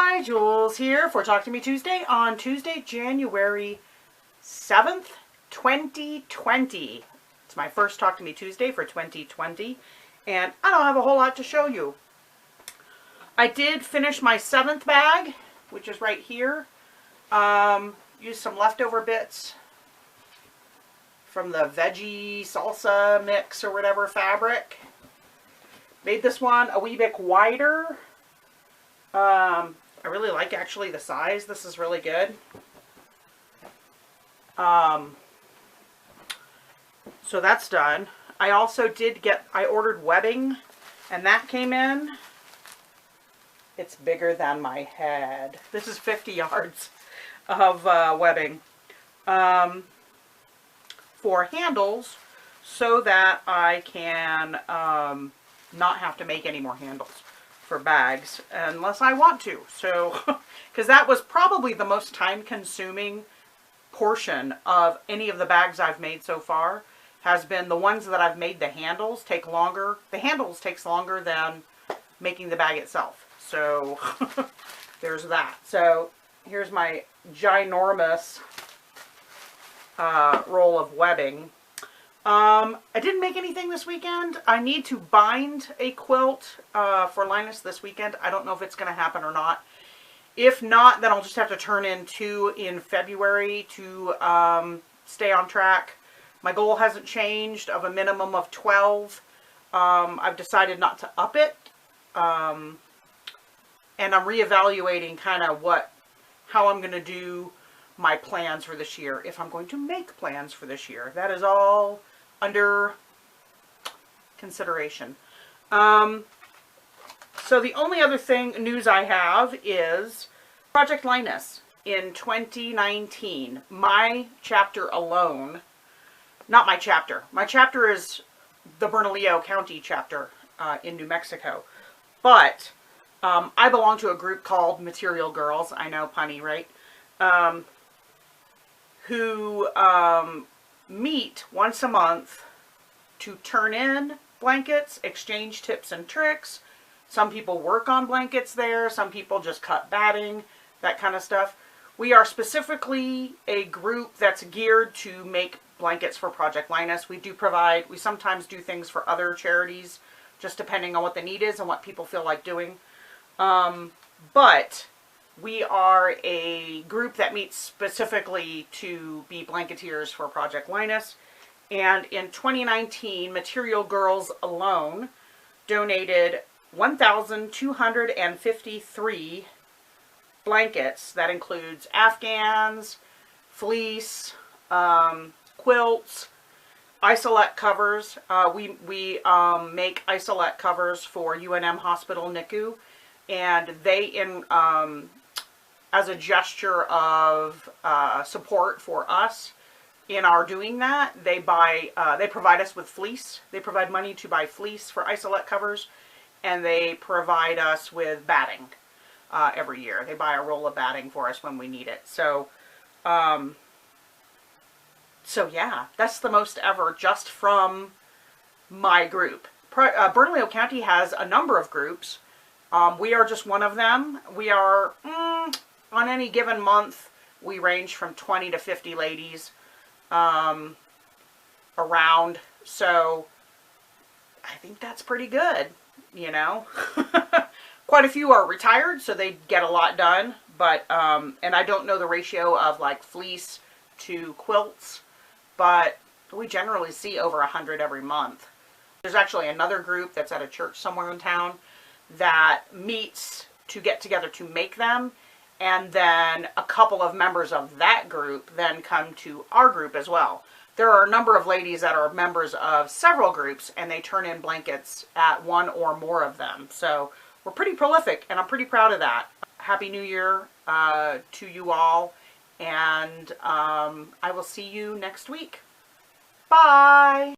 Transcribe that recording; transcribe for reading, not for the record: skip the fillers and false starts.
Hi, Jules here for Talk to Me Tuesday on Tuesday, January 7th, 2020. It's my first Talk to Me Tuesday for 2020, and I don't have a whole lot to show you. I did finish my 7th bag, which is right here. Used some leftover bits from the veggie salsa mix or whatever fabric. Made this one a wee bit wider. I really like actually the size. This is really good. So that's done. I also I ordered webbing, and that came in. It's bigger than my head. This is 50 yards of webbing for handles so that I can not have to make any more handles for bags unless I want to. So, because that was probably the most time-consuming portion of any of the bags I've made so far, has been the ones that I've made. The handles take longer. The handles takes longer than making the bag itself. So, there's that. So, here's my ginormous roll of webbing. I didn't make anything this weekend. I need to bind a quilt for Linus this weekend. I don't know if it's going to happen or not. If not, then I'll just have to turn in 2 in February to stay on track. My goal hasn't changed of a minimum of 12. I've decided not to up it. And I'm reevaluating kind of how I'm going to do my plans for this year, if I'm going to make plans for this year. That is all under consideration. So the only other news I have is Project Linus in 2019. My chapter alone, not my chapter. My chapter is the Bernalillo County chapter in New Mexico. But I belong to a group called Material Girls. I know, punny, right? Who meet once a month to turn in blankets, exchange tips and tricks. Some people work on blankets there. Some people just cut batting, that kind of stuff. We are specifically a group that's geared to make blankets for Project Linus. We sometimes do things for other charities, just depending on what the need is and what people feel like doing. But we are a group that meets specifically to be blanketeers for Project Linus. And in 2019, Material Girls alone donated 1,253 blankets. That includes Afghans, fleece, quilts, isolette covers. We make isolette covers for UNM Hospital NICU. And they, as a gesture of support for us in our doing that, they provide us with fleece. They provide money to buy fleece for isolette covers, and they provide us with batting every year. They buy a roll of batting for us when we need it. So, yeah, that's the most ever just from my group. Bernalillo County has a number of groups. We are just one of them. We are, on any given month, we range from 20 to 50 ladies around. So I think that's pretty good, you know. Quite a few are retired, so they get a lot done. But, and I don't know the ratio of like fleece to quilts, but we generally see over 100 every month. There's actually another group that's at a church somewhere in town that meets to get together to make them, and then a couple of members of that group then come to our group as well. There are a number of ladies that are members of several groups, and they turn in blankets at one or more of them. So we're pretty prolific, and I'm pretty proud of that. Happy New Year to you all, and I will see you next week. Bye!